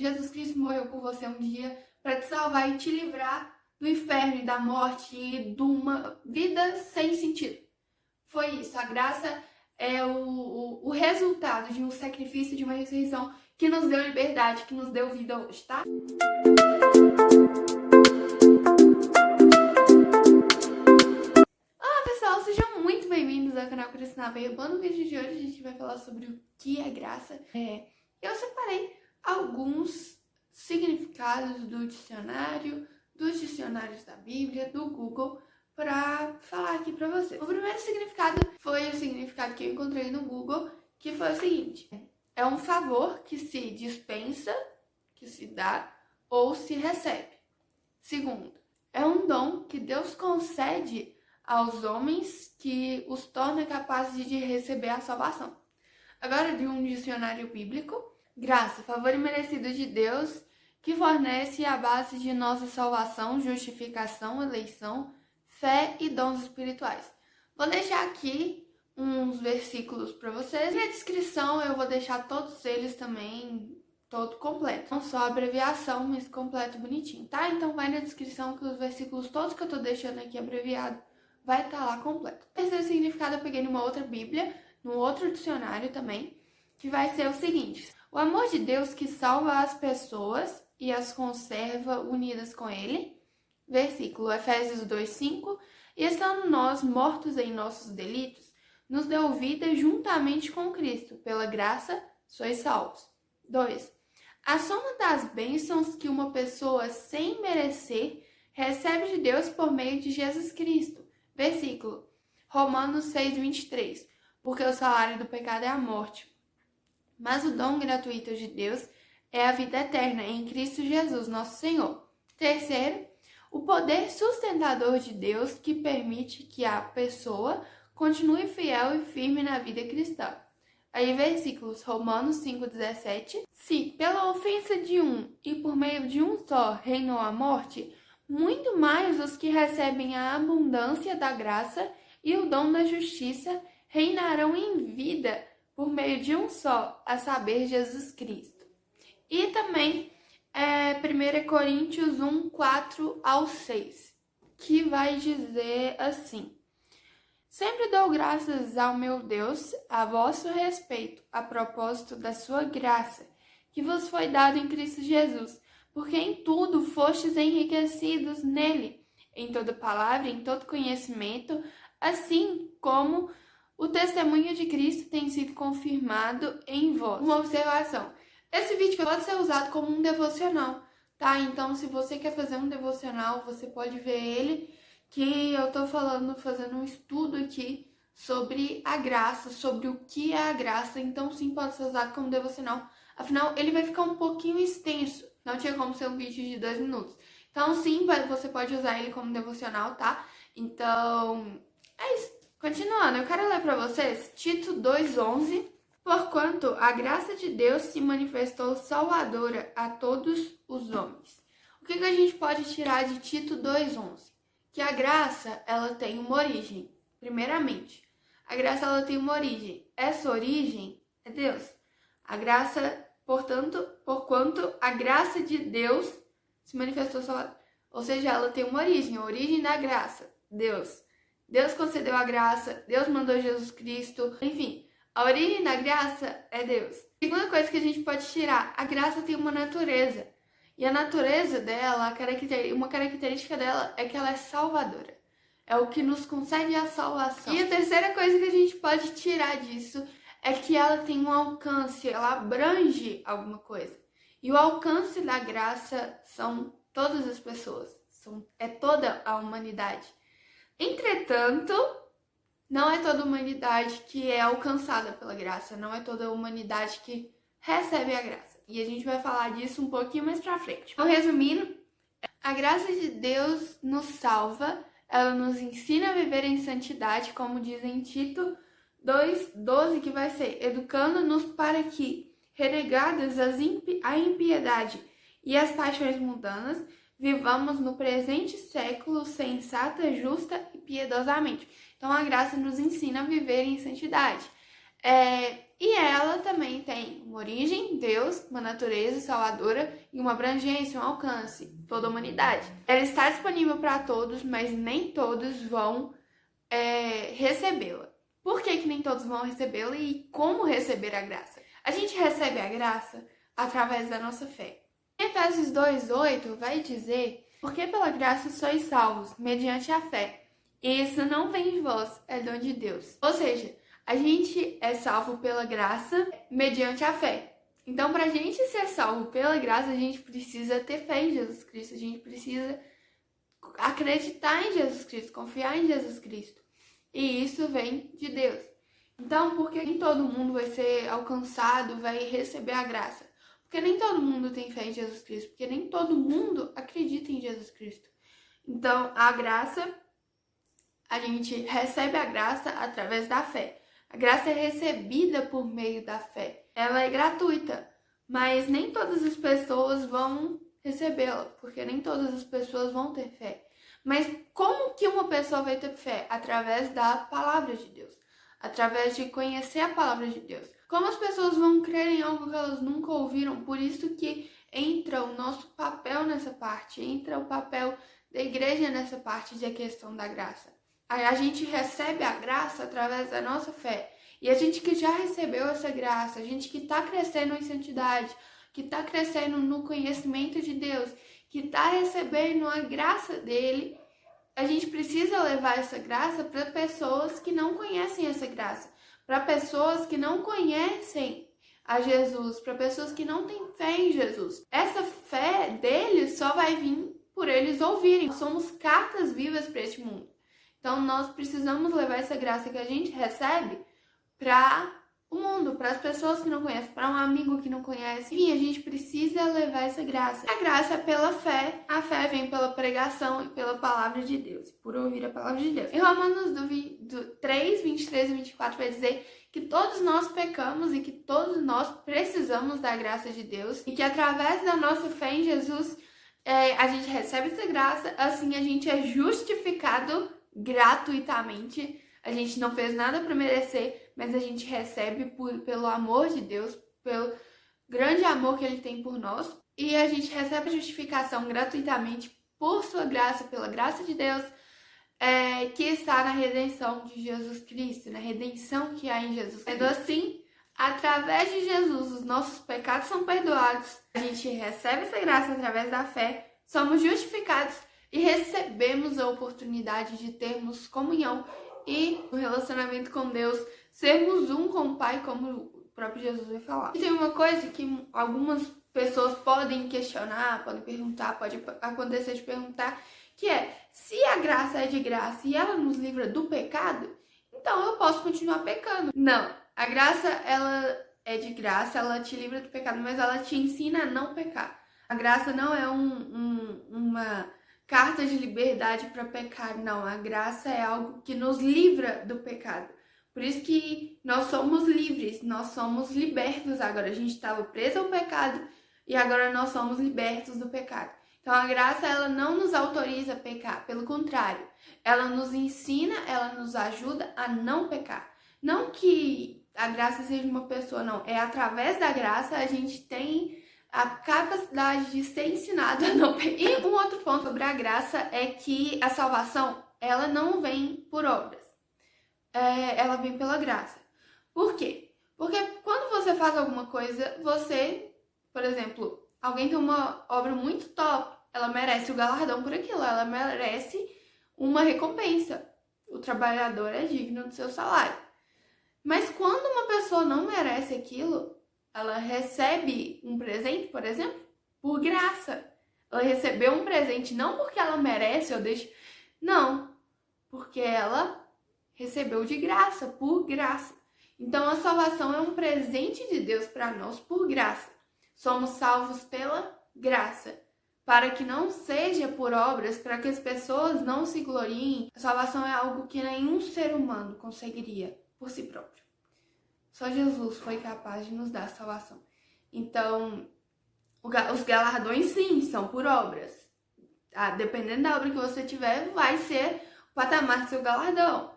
Jesus Cristo morreu por você um dia para te salvar e te livrar do inferno e da morte e de uma vida sem sentido. Foi isso. A graça é o resultado de um sacrifício, de uma ressurreição que nos deu liberdade, que nos deu vida hoje, tá? Olá pessoal, sejam muito bem-vindos ao canal Cristina Verba. No vídeo de hoje a gente vai falar sobre o que é graça. Eu separei alguns significados do dicionário, dos dicionários da Bíblia, do Google, para falar aqui para vocês. O primeiro significado foi o significado que eu encontrei no Google, que foi o seguinte: é um favor que se dispensa, que se dá ou se recebe. Segundo, é um dom que Deus concede aos homens que os torna capazes de receber a salvação. Agora, de um dicionário bíblico: graça, favor imerecido de Deus, que fornece a base de nossa salvação, justificação, eleição, fé e dons espirituais. Vou deixar aqui uns versículos para vocês. Na descrição eu vou deixar todos eles também, todo completo. Não só a abreviação, mas completo bonitinho, tá? Então vai na descrição que os versículos todos que eu tô deixando aqui abreviado vai estar lá completo. O terceiro significado eu peguei numa outra Bíblia, num outro dicionário também, que vai ser o seguinte: o amor de Deus que salva as pessoas e as conserva unidas com Ele. Versículo Efésios 2:5. E estando nós mortos em nossos delitos, nos deu vida juntamente com Cristo. Pela graça, sois salvos. 2. A soma das bênçãos que uma pessoa, sem merecer, recebe de Deus por meio de Jesus Cristo. Versículo Romanos 6:23. Porque o salário do pecado é a morte, mas o dom gratuito de Deus é a vida eterna em Cristo Jesus, nosso Senhor. Terceiro, o poder sustentador de Deus que permite que a pessoa continue fiel e firme na vida cristã. Aí, versículos Romanos 5:17. Se pela ofensa de um e por meio de um só reinou a morte, muito mais os que recebem a abundância da graça e o dom da justiça reinarão em vida por meio de um só, a saber, Jesus Cristo. E também 1 Coríntios 1:4-6, que vai dizer assim: sempre dou graças ao meu Deus a vosso respeito, a propósito da sua graça, que vos foi dada em Cristo Jesus, porque em tudo fostes enriquecidos nele, em toda palavra, em todo conhecimento, assim como o testemunho de Cristo tem sido confirmado em vós. Uma observação: esse vídeo pode ser usado como um devocional, tá? Então, se você quer fazer um devocional, você pode ver ele, que eu tô fazendo um estudo aqui sobre a graça, sobre o que é a graça. Então, sim, pode ser usado como devocional. Afinal, ele vai ficar um pouquinho extenso. Não tinha como ser um vídeo de 2 minutos. Então, sim, você pode usar ele como devocional, tá? Então, é isso. Continuando, eu quero ler para vocês Tito 2:11. Porquanto a graça de Deus se manifestou salvadora a todos os homens. O que a gente pode tirar de Tito 2:11? Que a graça, ela tem uma origem. Primeiramente, a graça, ela tem uma origem. Essa origem é Deus. A graça, porquanto a graça de Deus se manifestou salvadora. Ou seja, ela tem uma origem. A origem da graça, Deus. Deus concedeu a graça, Deus mandou Jesus Cristo, enfim. A origem da graça é Deus. Segunda coisa que a gente pode tirar: a graça tem uma natureza. E a natureza dela, uma característica dela é que ela é salvadora. É o que nos concede a salvação. E a terceira coisa que a gente pode tirar disso é que ela tem um alcance, ela abrange alguma coisa. E o alcance da graça são todas as pessoas, é toda a humanidade. Entretanto, não é toda a humanidade que é alcançada pela graça, não é toda a humanidade que recebe a graça. E a gente vai falar disso um pouquinho mais pra frente. Então, resumindo, a graça de Deus nos salva, ela nos ensina a viver em santidade, como diz em Tito 2:12, que vai ser: educando-nos para que, renegadas a impiedade e as paixões mundanas, vivamos no presente século sensata, justa e piedosamente. Então, a graça nos ensina a viver em santidade. E ela também tem uma origem, Deus, uma natureza salvadora e uma abrangência, um alcance, toda a humanidade. Ela está disponível para todos, mas nem todos vão recebê-la. Por que nem todos vão recebê-la e como receber a graça? A gente recebe a graça através da nossa fé. Em Efésios 2:8 vai dizer: porque pela graça sois salvos, mediante a fé. E isso não vem de vós, é dom de Deus. Ou seja, a gente é salvo pela graça mediante a fé. Então, para a gente ser salvo pela graça, a gente precisa ter fé em Jesus Cristo. A gente precisa acreditar em Jesus Cristo, confiar em Jesus Cristo. E isso vem de Deus. Então, por que nem todo mundo vai ser alcançado, vai receber a graça? Porque nem todo mundo tem fé em Jesus Cristo. Porque nem todo mundo acredita em Jesus Cristo. Então, a graça, a gente recebe a graça através da fé. A graça é recebida por meio da fé. Ela é gratuita, mas nem todas as pessoas vão recebê-la, porque nem todas as pessoas vão ter fé. Mas como que uma pessoa vai ter fé? Através da palavra de Deus, através de conhecer a palavra de Deus. Como as pessoas vão crer em algo que elas nunca ouviram? Por isso que entra o nosso papel nessa parte, entra o papel da igreja nessa parte de questão da graça. A gente recebe a graça através da nossa fé. E a gente que já recebeu essa graça, a gente que está crescendo em santidade, que está crescendo no conhecimento de Deus, que está recebendo a graça dele, a gente precisa levar essa graça para pessoas que não conhecem essa graça, para pessoas que não conhecem a Jesus, para pessoas que não têm fé em Jesus. Essa fé deles só vai vir por eles ouvirem. Nós somos cartas vivas para este mundo. Então, nós precisamos levar essa graça que a gente recebe para o mundo, para as pessoas que não conhecem, para um amigo que não conhece. Enfim, a gente precisa levar essa graça. A graça é pela fé. A fé vem pela pregação e pela palavra de Deus, por ouvir a palavra de Deus. Em Romanos 3, 23 e 24 vai dizer que todos nós pecamos e que todos nós precisamos da graça de Deus e que através da nossa fé em Jesus, a gente recebe essa graça, assim a gente é justificado gratuitamente. A gente não fez nada para merecer, mas a gente recebe pelo amor de Deus, pelo grande amor que Ele tem por nós. E a gente recebe a justificação gratuitamente por sua graça, pela graça de Deus, que está na redenção de Jesus Cristo, na redenção que há em Jesus. Sendo assim, através de Jesus, os nossos pecados são perdoados. A gente recebe essa graça através da fé, somos justificados e recebemos a oportunidade de termos comunhão e um relacionamento com Deus, sermos um com o Pai, como o próprio Jesus vai falar. E tem uma coisa que algumas pessoas podem questionar, podem perguntar, pode acontecer de perguntar, que é: se a graça é de graça e ela nos livra do pecado, então eu posso continuar pecando. Não, a graça, ela é de graça, ela te livra do pecado, mas ela te ensina a não pecar. A graça não é uma carta de liberdade para pecar, não. A graça é algo que nos livra do pecado. Por isso que nós somos livres, nós somos libertos agora. A gente estava preso ao pecado e agora nós somos libertos do pecado. Então a graça, ela não nos autoriza a pecar, pelo contrário. Ela nos ensina, ela nos ajuda a não pecar. Não que a graça seja uma pessoa, não. É através da graça a gente tem a capacidade de ser ensinado a não pecar. E um outro ponto sobre a graça é que a salvação, ela não vem por obras. Ela vem pela graça. Por quê? Porque quando você faz alguma coisa, você, por exemplo, alguém tem uma obra muito top, ela merece o galardão por aquilo, ela merece uma recompensa. O trabalhador é digno do seu salário. Mas quando uma pessoa não merece aquilo, ela recebe um presente, por exemplo, por graça. Ela recebeu um presente não porque ela merece ou deixa... Não, porque ela recebeu de graça, por graça. Então a salvação é um presente de Deus para nós por graça. Somos salvos pela graça, para que não seja por obras, para que as pessoas não se gloriem. A salvação é algo que nenhum ser humano conseguiria por si próprio. Só Jesus foi capaz de nos dar salvação. Então, os galardões, sim, são por obras. Dependendo da obra que você tiver, vai ser o patamar do seu galardão.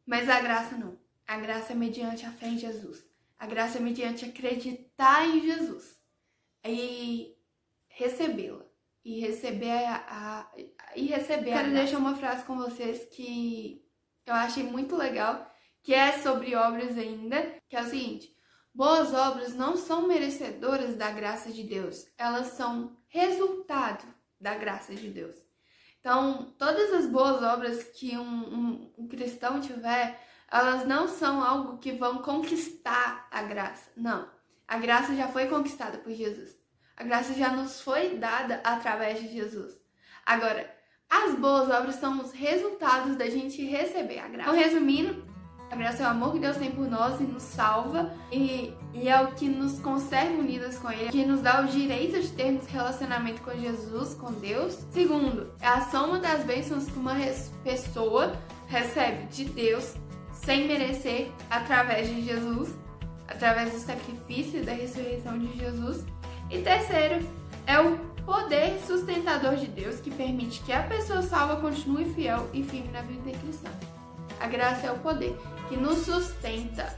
Mas a graça não. A graça é mediante a fé em Jesus. A graça é mediante acreditar em Jesus e recebê-la. E receber Quero deixar uma frase com vocês que eu achei muito legal, que é sobre obras ainda, que é o seguinte: boas obras não são merecedoras da graça de Deus, elas são resultado da graça de Deus. Então, todas as boas obras que um cristão tiver, elas não são algo que vão conquistar a graça. Não. A graça já foi conquistada por Jesus. A graça já nos foi dada através de Jesus. Agora, as boas obras são os resultados da gente receber a graça. Então, resumindo, a graça é o amor que Deus tem por nós e nos salva, e é o que nos conserva unidas com Ele, que nos dá o direito de termos relacionamento com Jesus, com Deus. Segundo, é a soma das bênçãos que uma pessoa recebe de Deus sem merecer, através de Jesus, através do sacrifício e da ressurreição de Jesus. E terceiro, é o poder sustentador de Deus que permite que a pessoa salva continue fiel e firme na vida cristã. A graça é o poder que nos sustenta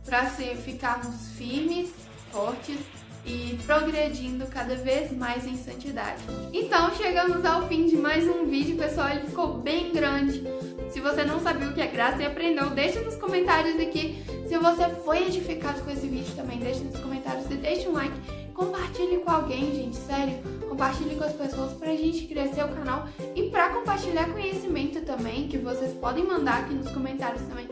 para ficarmos firmes, fortes e progredindo cada vez mais em santidade. Então, chegamos ao fim de mais um vídeo, pessoal. Ele ficou bem grande. Se você não sabia o que é graça e aprendeu, deixa nos comentários aqui. Se você foi edificado com esse vídeo também, deixa nos comentários e deixa um like. Compartilhe com alguém, gente, sério. Compartilhe com as pessoas pra gente crescer o canal e pra compartilhar conhecimento também, que vocês podem mandar aqui nos comentários também.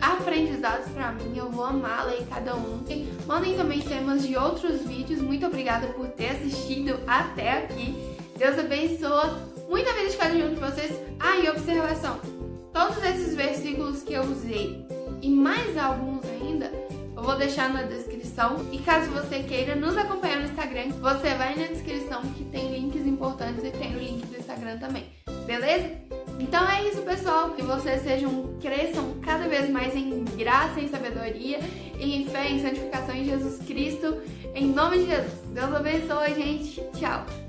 Aprendizados pra mim, eu vou amar ler cada um. E mandem também temas de outros vídeos. Muito obrigada por ter assistido até aqui. Deus abençoa muita vida de cada um de vocês. E observação: todos esses versículos que eu usei e mais alguns ainda, eu vou deixar na descrição. E caso você queira nos acompanhar no Instagram, você vai na descrição que tem links importantes e tem o link do Instagram também. Beleza? Então é isso, pessoal. Que vocês cresçam cada vez mais em graça, em sabedoria, em fé, em santificação em Jesus Cristo. Em nome de Jesus. Deus abençoe, gente. Tchau.